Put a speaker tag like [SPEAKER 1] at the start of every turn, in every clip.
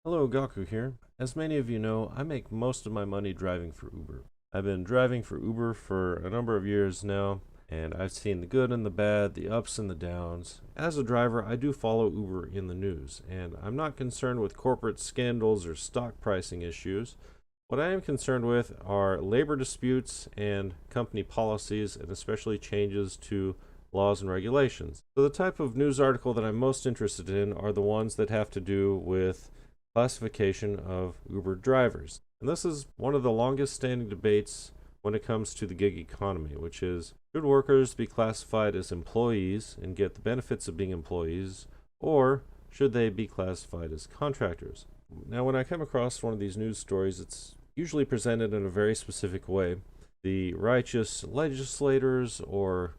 [SPEAKER 1] Hello, Gaku here. As many of you know, I make most of my money driving for Uber. I've been driving for Uber for a number of years now, and I've seen the good and the bad, the ups and the downs. As a driver, I do follow Uber in the news, and I'm not concerned with corporate scandals or stock pricing issues. What I am concerned with are labor disputes and company policies, and especially changes to laws and regulations. So the type of news article that I'm most interested in are the ones that have to do with classification of Uber drivers. And this is one of the longest standing debates when it comes to the gig economy, which is, should workers be classified as employees and get the benefits of being employees, or should they be classified as contractors? Now, when I come across one of these news stories, it's usually presented in a very specific way. The righteous legislators or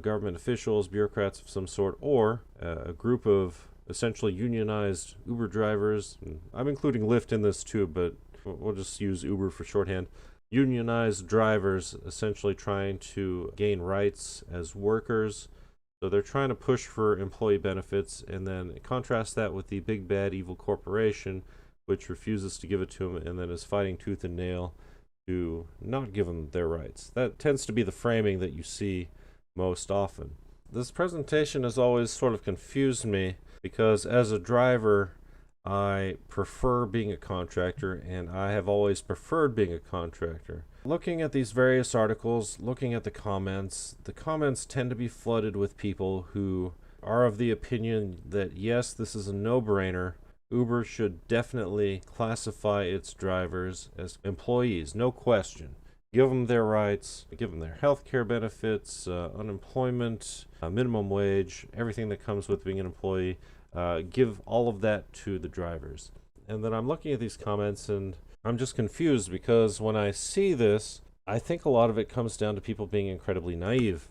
[SPEAKER 1] government officials, bureaucrats of some sort, or a group of essentially unionized Uber drivers. I'm including Lyft in this too, but we'll just use Uber for shorthand. Unionized drivers essentially trying to gain rights as workers. So they're trying to push for employee benefits, and then contrast that with the big bad evil corporation, which refuses to give it to them and then is fighting tooth and nail to not give them their rights. That tends to be the framing that you see most often. This presentation has always sort of confused me because as a driver, I prefer being a contractor, and I have always preferred being a contractor. Looking at these various articles, looking at the comments tend to be flooded with people who are of the opinion that yes, this is a no-brainer. Uber should definitely classify its drivers as employees, no question. Give them their rights, give them their health care benefits, unemployment, minimum wage, everything that comes with being an employee. Give all of that to the drivers. And then I'm looking at these comments and I'm just confused because when I see this, I think a lot of it comes down to people being incredibly naive.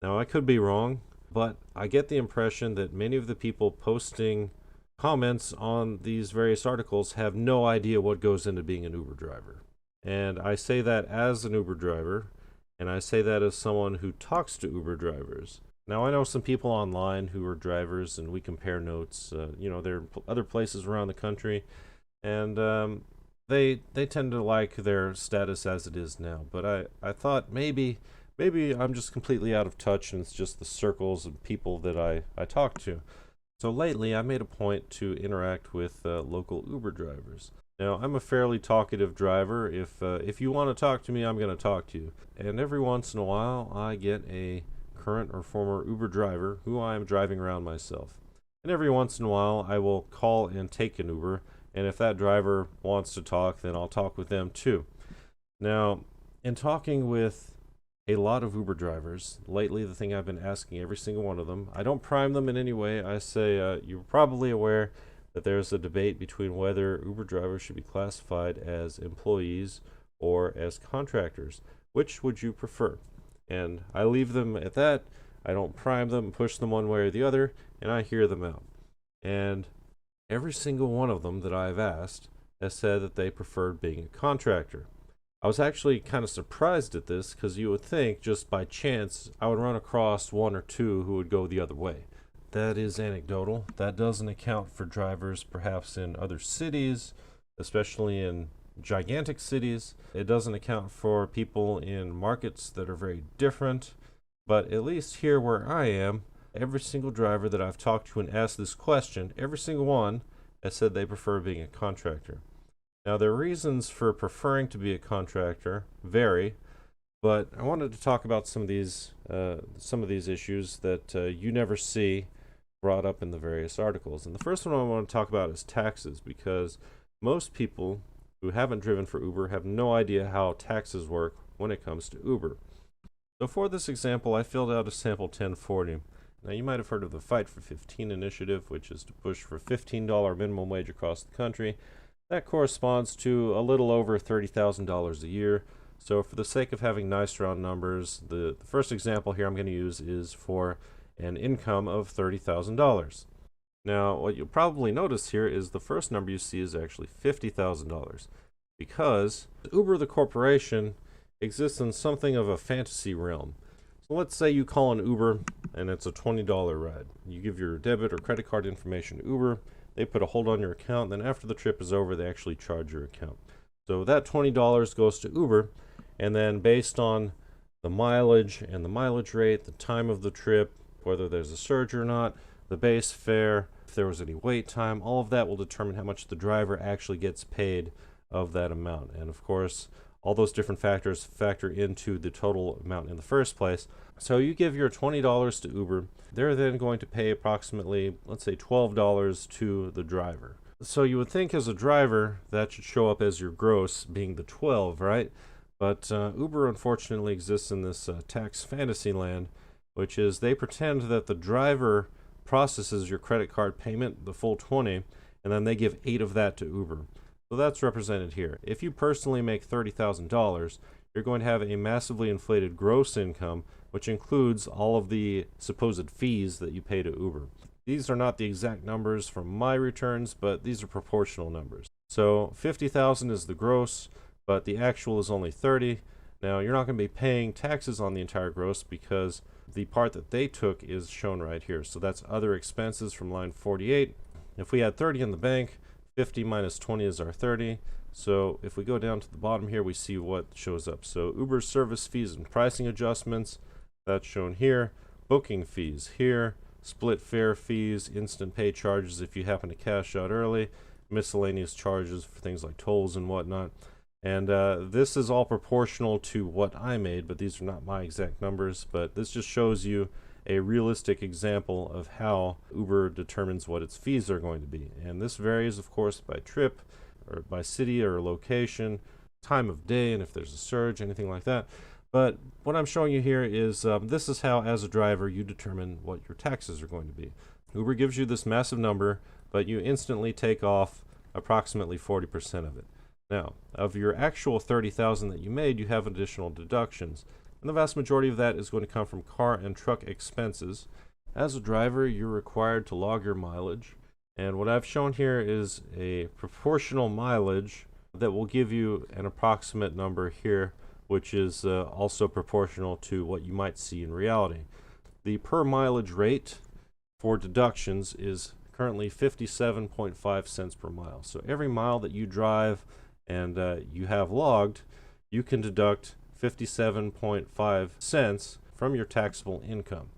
[SPEAKER 1] Now, I could be wrong, but I get the impression that many of the people posting comments on these various articles have no idea what goes into being an Uber driver. And I say that as an Uber driver, and I say that as someone who talks to Uber drivers. Now, I know some people online who are drivers, and we compare notes. There are other places around the country, and they tend to like their status as it is now. But I thought maybe I'm just completely out of touch, and it's just the circles of people that I talk to. So lately, I made a point to interact with local Uber drivers. Now, I'm a fairly talkative driver. If you want to talk to me, I'm going to talk to you. And every once in a while, I get a current or former Uber driver who I am driving around myself. And every once in a while, I will call and take an Uber. And if that driver wants to talk, then I'll talk with them too. Now, in talking with a lot of Uber drivers, lately the thing I've been asking every single one of them, I don't prime them in any way. I say, you're probably aware that there's a debate between whether Uber drivers should be classified as employees or as contractors. Which would you prefer? And I leave them at that. I don't prime them, push them one way or the other, and I hear them out. And every single one of them that I've asked has said that they preferred being a contractor. I was actually kind of surprised at this because you would think just by chance I would run across one or two who would go the other way. That is anecdotal. That doesn't account for drivers perhaps in other cities, especially in gigantic cities. It doesn't account for people in markets that are very different. But at least here where I am, every single driver that I've talked to and asked this question, every single one has said they prefer being a contractor. Now, their reasons for preferring to be a contractor vary, but I wanted to talk about some of these issues that you never see brought up in the various articles. And the first one I want to talk about is taxes, because most people who haven't driven for Uber have no idea how taxes work when it comes to Uber. So for this example, I filled out a sample 1040. Now, you might have heard of the Fight for 15 initiative, which is to push for $15 minimum wage across the country. That corresponds to a little over $30,000 a year. So for the sake of having nice round numbers, the first example here I'm going to use is for an income of $30,000. Now, what you'll probably notice here is the first number you see is actually $50,000, because Uber, the corporation, exists in something of a fantasy realm. So let's say you call an Uber and it's a $20 ride. You give your debit or credit card information to Uber. they put a hold on your account. Then after the trip is over, they actually charge your account. So that $20 goes to Uber, and then based on the mileage and the mileage rate, the time of the trip, whether there's a surge or not, the base fare, if there was any wait time, all of that will determine how much the driver actually gets paid of that amount. And of course, all those different factors factor into the total amount in the first place. So you give your $20 to Uber, they're then going to pay approximately, let's say, $12 to the driver. So you would think as a driver that should show up as your gross, being the 12, right? But Uber unfortunately exists in this tax fantasy land, which is they pretend that the driver processes your credit card payment, the full 20, and then they give 8 of that to Uber. So that's represented here. If you personally make $30,000, you're going to have a massively inflated gross income, which includes all of the supposed fees that you pay to Uber. These are not the exact numbers from my returns, but these are proportional numbers. So 50,000 is the gross, but the actual is only 30. Now you're not going to be paying taxes on the entire gross because the part that they took is shown right here. So that's other expenses from line 48. If we had 30 in the bank, 50 minus 20 is our 30. So if we go down to the bottom here, we see what shows up. So Uber service fees and pricing adjustments, that's shown here. Booking fees here. Split fare fees, instant pay charges if you happen to cash out early, miscellaneous charges for things like tolls and whatnot. And this is all proportional to what I made, but these are not my exact numbers. But this just shows you a realistic example of how Uber determines what its fees are going to be. And this varies, of course, by trip, or by city or location, time of day, and if there's a surge, anything like that. But what I'm showing you here is this is how, as a driver, you determine what your taxes are going to be. Uber gives you this massive number, but you instantly take off approximately 40% of it. Now, of your actual 30,000 that you made, you have additional deductions, and the vast majority of that is going to come from car and truck expenses. As a driver, you're required to log your mileage, and what I've shown here is a proportional mileage that will give you an approximate number here, which is also proportional to what you might see in reality. The per mileage rate for deductions is currently 57.5 cents per mile. So every mile that you drive and you have logged, you can deduct 57.5 cents from your taxable income.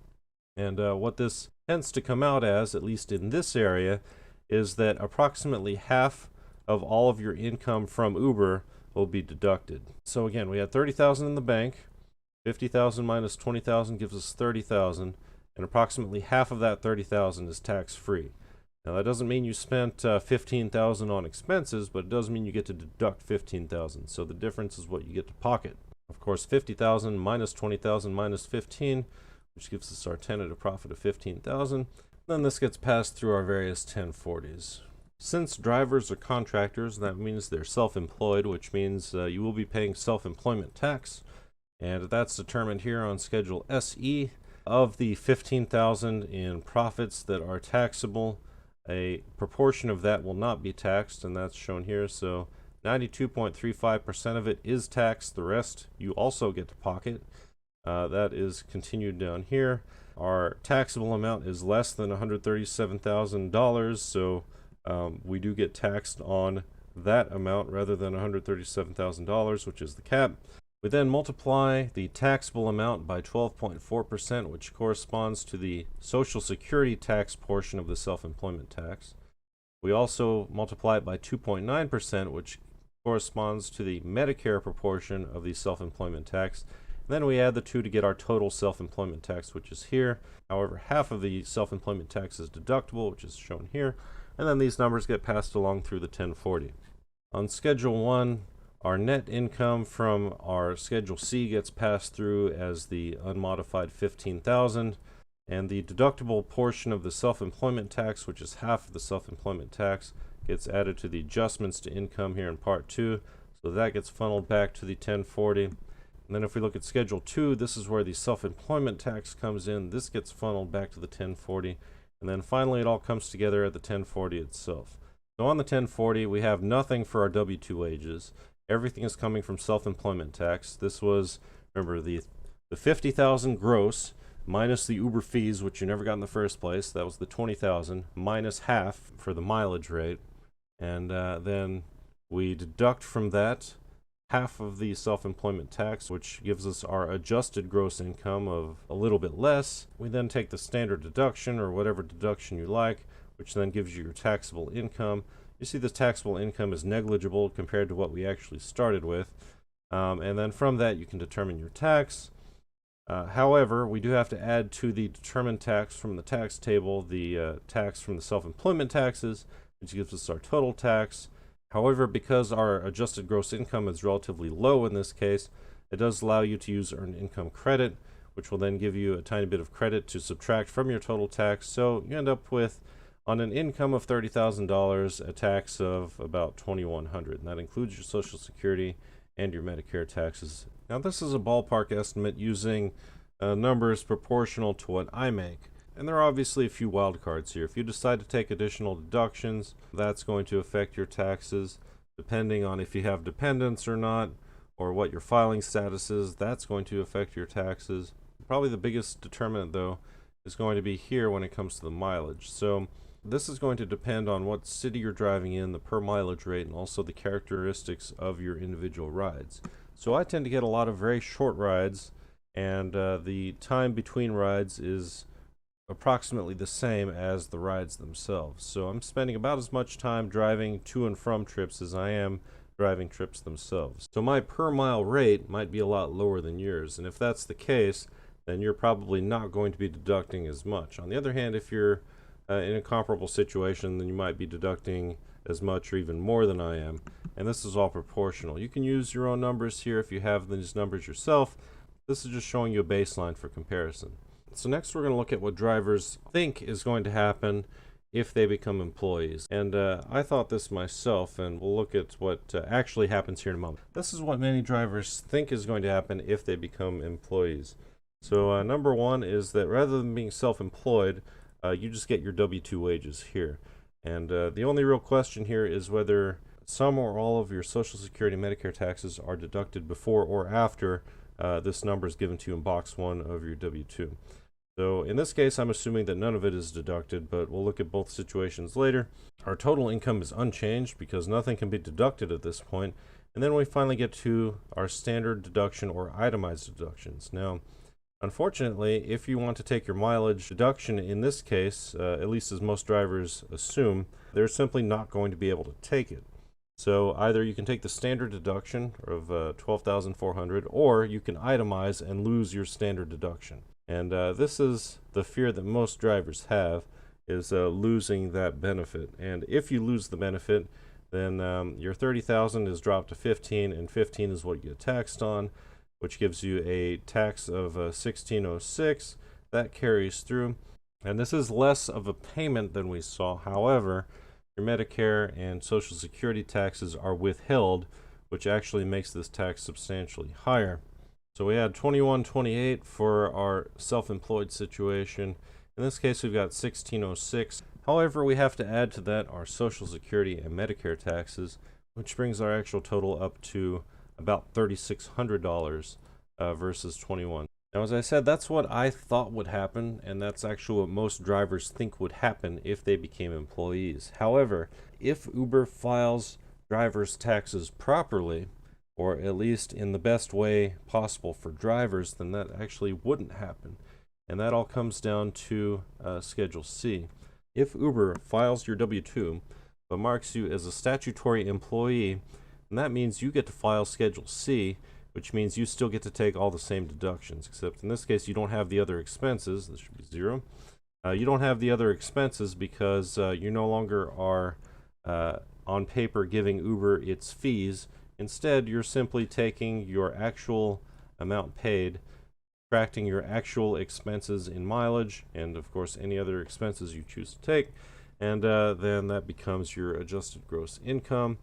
[SPEAKER 1] And what this tends to come out as, at least in this area, is that approximately half of all of your income from Uber will be deducted. So again, we had 30,000 in the bank. 50,000 minus 20,000 gives us 30,000, and approximately half of that 30,000 is tax-free. Now that doesn't mean you spent 15,000 on expenses, but it does mean you get to deduct 15,000. So the difference is what you get to pocket. Of course, 50,000 minus 20,000 minus 15, which gives us our tentative profit of 15,000. Then this gets passed through our various 1040s. Since drivers are contractors, that means they're self-employed, which means you will be paying self-employment tax, and that's determined here on Schedule SE. Of the 15,000 in profits that are taxable, a proportion of that will not be taxed, and that's shown here. So 92.35% of it is taxed. The rest you also get to pocket. That is continued down here. Our taxable amount is less than $137,000, so we do get taxed on that amount rather than $137,000, which is the cap. We then multiply the taxable amount by 12.4%, which corresponds to the Social Security tax portion of the self-employment tax. We also multiply it by 2.9%, which corresponds to the Medicare proportion of the self-employment tax. Then we add the two to get our total self-employment tax, which is here. However, half of the self-employment tax is deductible, which is shown here. And then these numbers get passed along through the 1040. On Schedule 1, our net income from our Schedule C gets passed through as the unmodified 15,000, and the deductible portion of the self-employment tax, which is half of the self-employment tax, gets added to the adjustments to income here in Part 2, so that gets funneled back to the 1040. And then if we look at Schedule 2, this is where the self-employment tax comes in. This gets funneled back to the 1040. And then finally, it all comes together at the 1040 itself. So on the 1040, we have nothing for our W-2 wages. Everything is coming from self-employment tax. This was, remember, the 50,000 gross. minus the Uber fees, which you never got in the first place. That was the 20,000 minus half for the mileage rate, and then we deduct from that half of the self-employment tax, which gives us our adjusted gross income of a little bit less. We then take the standard deduction, or whatever deduction you like, which then gives you your taxable income. You see this taxable income is negligible compared to what we actually started with. And then from that you can determine your tax. However, we do have to add to the determined tax from the tax table the tax from the self-employment taxes, which gives us our total tax. However, because our adjusted gross income is relatively low in this case, it does allow you to use earned income credit, which will then give you a tiny bit of credit to subtract from your total tax. So you end up with, on an income of $30,000, a tax of about $2,100, and that includes your Social Security and your Medicare taxes. Now, this is a ballpark estimate using numbers proportional to what I make. And there are obviously a few wild cards here. If you decide to take additional deductions, that's going to affect your taxes. Depending on if you have dependents or not, or what your filing status is, that's going to affect your taxes. Probably the biggest determinant, though, is going to be here when it comes to the mileage. So this is going to depend on what city you're driving in, the per mileage rate, and also the characteristics of your individual rides. So I tend to get a lot of very short rides, and the time between rides is approximately the same as the rides themselves. So I'm spending about as much time driving to and from trips as I am driving trips themselves. So my per mile rate might be a lot lower than yours, and if that's the case, then you're probably not going to be deducting as much. On the other hand, if you're in a comparable situation, then you might be deducting as much or even more than I am, and this is all proportional. You can use your own numbers here if you have these numbers yourself. This is just showing you a baseline for comparison. So next we're going to look at what drivers think is going to happen if they become employees. And I thought this myself, and we'll look at what actually happens here in a moment. This is what many drivers think is going to happen if they become employees. So number one is that rather than being self-employed, you just get your W-2 wages here. And the only real question here is whether some or all of your Social Security and Medicare taxes are deducted before or after this number is given to you in box 1 of your W-2. So in this case, I'm assuming that none of it is deducted, but we'll look at both situations later. Our total income is unchanged because nothing can be deducted at this point. And then we finally get to our standard deduction or itemized deductions. Now, unfortunately, if you want to take your mileage deduction in this case, at least as most drivers assume, they're simply not going to be able to take it. So either you can take the standard deduction of $12,400, or you can itemize and lose your standard deduction. And this is the fear that most drivers have, is losing that benefit. And if you lose the benefit, then your $30,000 is dropped to $15,000, and $15,000 is what you get taxed on, which gives you a tax of $1,606. That carries through. And this is less of a payment than we saw. However, your Medicare and Social Security taxes are withheld, which actually makes this tax substantially higher. So we had $2,128 for our self-employed situation. In this case, we've got $1,606. However, we have to add to that our Social Security and Medicare taxes, which brings our actual total up to about $3,600 versus $2,100. Now, as I said, that's what I thought would happen, and that's actually what most drivers think would happen if they became employees. However, if Uber files drivers' taxes properly, or at least in the best way possible for drivers, then that actually wouldn't happen. And that all comes down to Schedule C. If Uber files your W-2 but marks you as a statutory employee, and that means you get to file Schedule C, which means you still get to take all the same deductions, except in this case you don't have the other expenses. This should be 0. You don't have the other expenses because you no longer are on paper giving Uber its fees. Instead, you're simply taking your actual amount paid, subtracting your actual expenses in mileage, and of course any other expenses you choose to take, and then that becomes your adjusted gross income.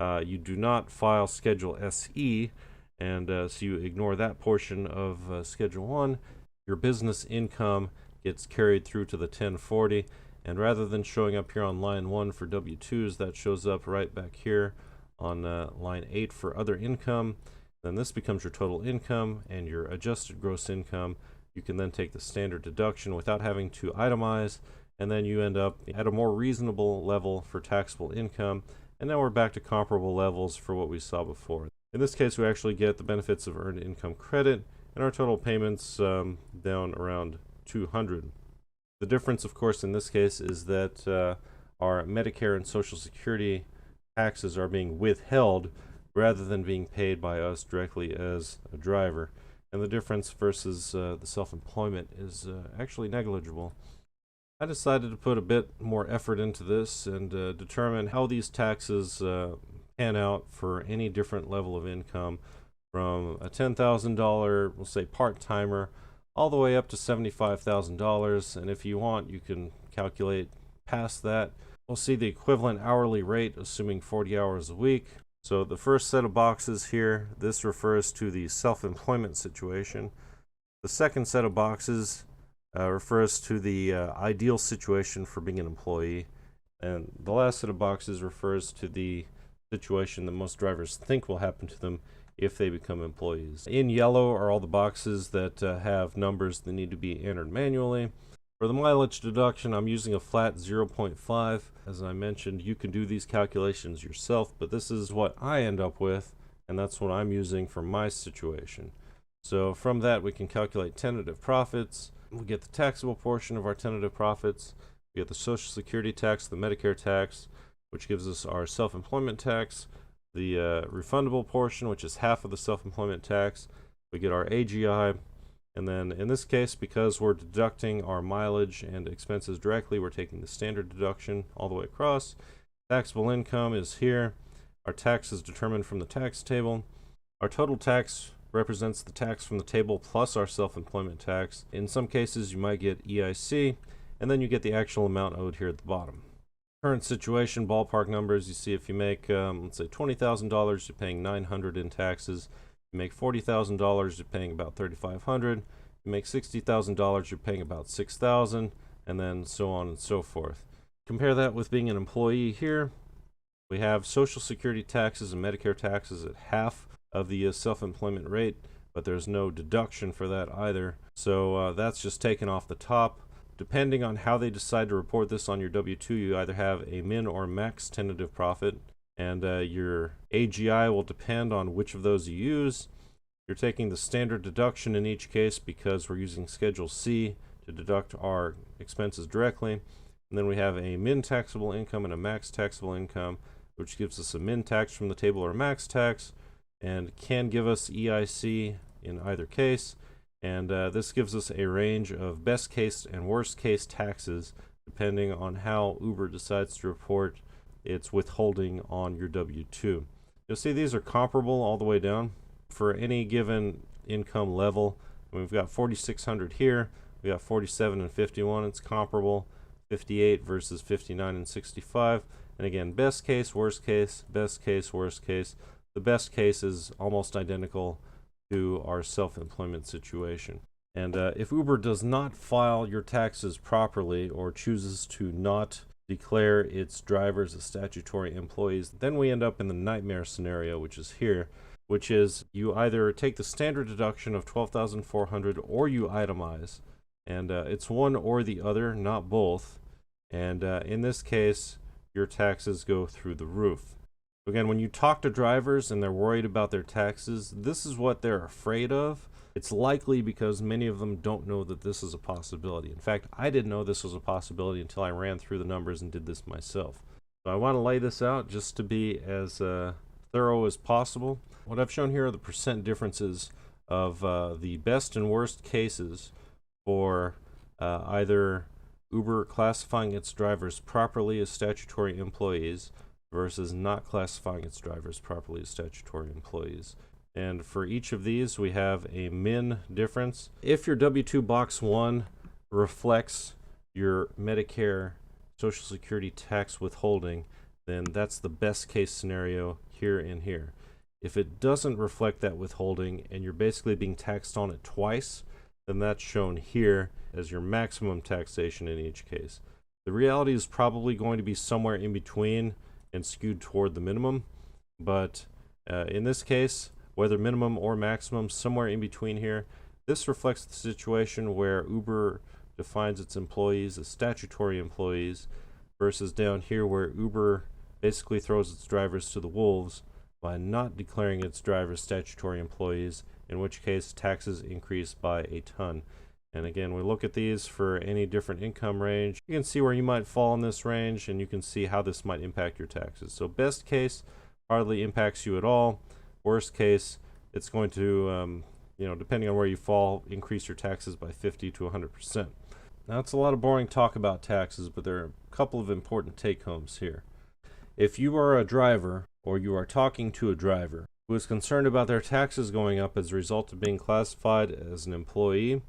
[SPEAKER 1] You do not file Schedule SE, and so you ignore that portion of Schedule 1. Your business income gets carried through to the 1040, and rather than showing up here on line 1 for W-2s, that shows up right back here on line 8 for other income. Then this becomes your total income, and your adjusted gross income You can then take the standard deduction without having to itemize, and then you end up at a more reasonable level for taxable income. And now we're back to comparable levels for what we saw before. In this case, we actually get the benefits of earned income credit, and our total payments down around $200. The difference, of course, in this case is that our Medicare and Social Security taxes are being withheld rather than being paid by us directly as a driver. And the difference versus the self-employment is actually negligible. I decided to put a bit more effort into this and determine how these taxes pan out for any different level of income, from a $10,000, we'll say part-timer, all the way up to $75,000. And if you want, you can calculate past that. We'll see the equivalent hourly rate, assuming 40 hours a week. So the first set of boxes here, this refers to the self-employment situation. The second set of boxes refers to the ideal situation for being an employee. And the last set of boxes refers to the situation that most drivers think will happen to them if they become employees. In yellow are all the boxes that have numbers that need to be entered manually. For the mileage deduction, I'm using a flat 0.5. As I mentioned, you can do these calculations yourself, but this is what I end up with, and that's what I'm using for my situation. So from that, we can calculate tentative profits. We get the taxable portion of our tentative profits. We get the Social Security tax, the Medicare tax, which gives us our self-employment tax, the refundable portion, which is half of the self-employment tax. We get our AGI. And then in this case, because we're deducting our mileage and expenses directly, we're taking the standard deduction all the way across. Taxable income is here. Our tax is determined from the tax table. Our total tax represents the tax from the table plus our self-employment tax. In some cases, you might get EIC, and then you get the actual amount owed here at the bottom. Current situation, ballpark numbers, you see if you make, let's say $20,000, you're paying $900 in taxes. You make $40,000, you're paying about $3,500. You make $60,000, you're paying about $6,000, and then so on and so forth. Compare that with being an employee here. We have Social Security taxes and Medicare taxes at half of the self-employment rate, but there's no deduction for that either. So that's just taken off the top. Depending on how they decide to report this on your W-2, you either have a min or max tentative profit, and your AGI will depend on which of those you use. You're taking the standard deduction in each case because we're using Schedule C to deduct our expenses directly. And then we have a min taxable income and a max taxable income, which gives us a min tax from the table or max tax, and can give us EIC in either case. And this gives us a range of best case and worst case taxes depending on how Uber decides to report its withholding on your W-2. You'll see these are comparable all the way down for any given income level. We've got 4,600 here, we got 47 and 51, it's comparable, 58 versus 59 and 65. And again, best case, worst case, best case, worst case. The best case is almost identical to our self-employment situation. And if Uber does not file your taxes properly or chooses to not declare its drivers as statutory employees, then we end up in the nightmare scenario, which is here, which is you either take the standard deduction of $12,400 or you itemize. And it's one or the other, not both. And in this case, your taxes go through the roof. Again, when you talk to drivers and they're worried about their taxes, this is what they're afraid of. It's likely because many of them don't know that this is a possibility. In fact, I didn't know this was a possibility until I ran through the numbers and did this myself. So I want to lay this out just to be as thorough as possible. What I've shown here are the percent differences of the best and worst cases for either Uber classifying its drivers properly as statutory employees versus not classifying its drivers properly as statutory employees. And for each of these, we have a min difference. If your W-2 box 1 reflects your Medicare Social Security tax withholding, then that's the best case scenario here and here. If it doesn't reflect that withholding and you're basically being taxed on it twice, then that's shown here as your maximum taxation in each case. The reality is probably going to be somewhere in between and skewed toward the minimum, but in this case, whether minimum or maximum, somewhere in between here, This reflects the situation where Uber defines its employees as statutory employees versus down here where Uber basically throws its drivers to the wolves by not declaring its drivers statutory employees, in which case taxes increase by a ton. And again, we look at these for any different income range. You can see where you might fall in this range, and you can see how this might impact your taxes. So best case, hardly impacts you at all. Worst case, it's going to, depending on where you fall, increase your taxes by 50 to 100%. Now, it's a lot of boring talk about taxes, but there are a couple of important take-homes here. If you are a driver, or you are talking to a driver who is concerned about their taxes going up as a result of being classified as an employee,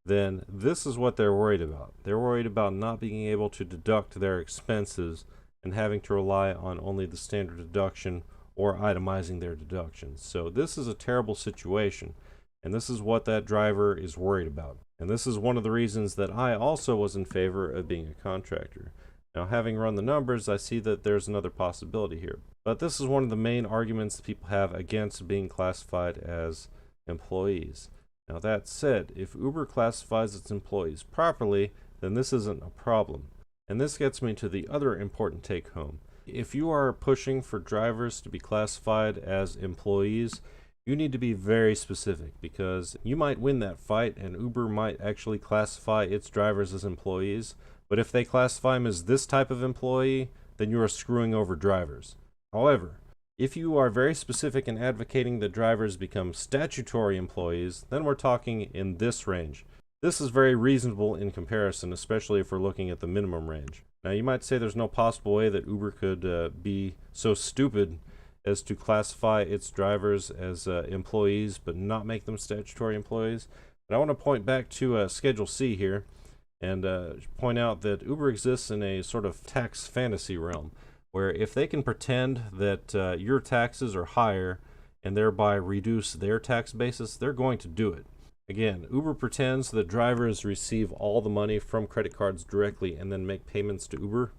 [SPEAKER 1] then this is what they're worried about. They're worried about not being able to deduct their expenses and having to rely on only the standard deduction or itemizing their deductions. So this is a terrible situation, and this is what that driver is worried about. And this is one of the reasons that I also was in favor of being a contractor. Now, having run the numbers, I see that there's another possibility here. But this is one of the main arguments that people have against being classified as employees. Now, that said, if Uber classifies its employees properly, then this isn't a problem. And this gets me to the other important take-home. If you are pushing for drivers to be classified as employees, you need to be very specific, because you might win that fight and Uber might actually classify its drivers as employees. But if they classify them as this type of employee, then you are screwing over drivers. However, if you are very specific in advocating that drivers become statutory employees, then we're talking in this range. This is very reasonable in comparison, especially if we're looking at the minimum range. Now, you might say there's no possible way that Uber could be so stupid as to classify its drivers as employees but not make them statutory employees. But I want to point back to Schedule C here and point out that Uber exists in a sort of tax fantasy realm, where if they can pretend that your taxes are higher and thereby reduce their tax basis, they're going to do it. Again, Uber pretends that drivers receive all the money from credit cards directly and then make payments to Uber,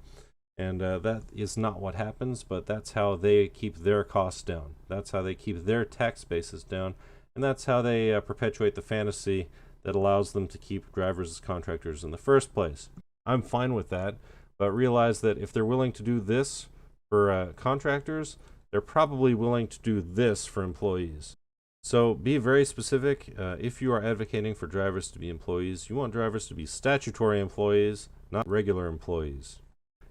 [SPEAKER 1] and that is not what happens, but that's how they keep their costs down. That's how they keep their tax basis down, and that's how they perpetuate the fantasy that allows them to keep drivers as contractors in the first place. I'm fine with that. But realize that if they're willing to do this for contractors, they're probably willing to do this for employees. So be very specific. If you are advocating for drivers to be employees, you want drivers to be statutory employees, not regular employees.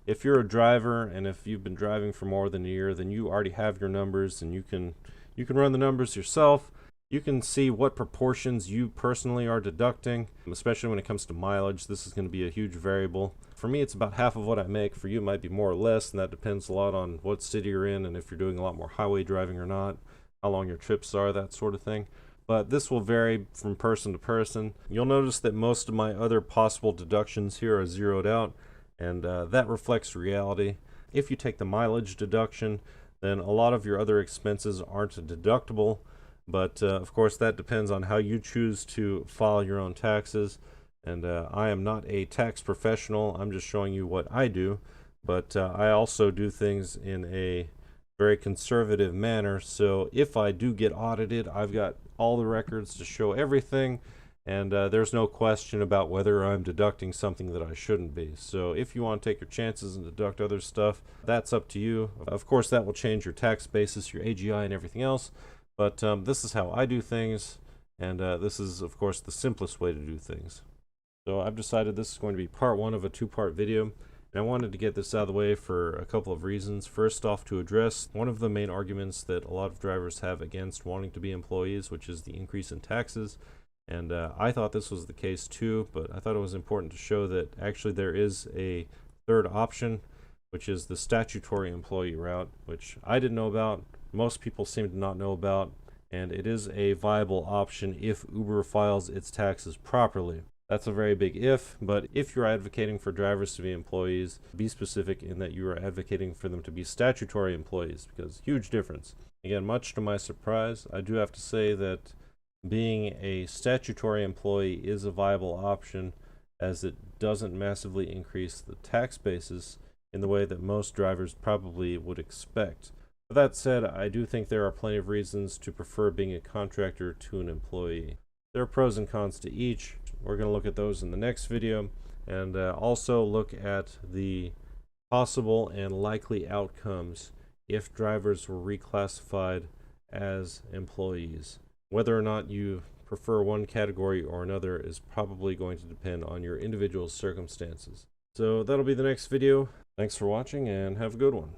[SPEAKER 1] If you're a driver and if you've been driving for more than a year, then you already have your numbers and you can run the numbers yourself. You can see what proportions you personally are deducting, especially when it comes to mileage. This is going to be a huge variable. For me, it's about half of what I make. For you, it might be more or less, and that depends a lot on what city you're in and if you're doing a lot more highway driving or not, how long your trips are, that sort of thing. But this will vary from person to person. You'll notice that most of my other possible deductions here are zeroed out, and that reflects reality. If you take the mileage deduction, then a lot of your other expenses aren't deductible. But of course, that depends on how you choose to file your own taxes. And I am not a tax professional. I'm just showing you what I do. But I also do things in a very conservative manner. So if I do get audited, I've got all the records to show everything. And there's no question about whether I'm deducting something that I shouldn't be. So if you want to take your chances and deduct other stuff, that's up to you. Of course, that will change your tax basis, your AGI, and everything else. But this is how I do things, and this is, of course, the simplest way to do things. So I've decided this is going to be part one of a two-part video, and I wanted to get this out of the way for a couple of reasons. First off, to address one of the main arguments that a lot of drivers have against wanting to be employees, which is the increase in taxes. And I thought this was the case too, but I thought it was important to show that actually there is a third option, which is the statutory employee route, which I didn't know about. Most people seem to not know about, and it is a viable option if Uber files its taxes properly. That's a very big if, but if you're advocating for drivers to be employees, be specific in that you are advocating for them to be statutory employees, because huge difference. Again, much to my surprise, I do have to say that being a statutory employee is a viable option, as it doesn't massively increase the tax basis in the way that most drivers probably would expect. But that said, I do think there are plenty of reasons to prefer being a contractor to an employee. There are pros and cons to each. We're going to look at those in the next video, and also look at the possible and likely outcomes if drivers were reclassified as employees. Whether or not you prefer one category or another is probably going to depend on your individual circumstances. So that'll be the next video. Thanks for watching and have a good one.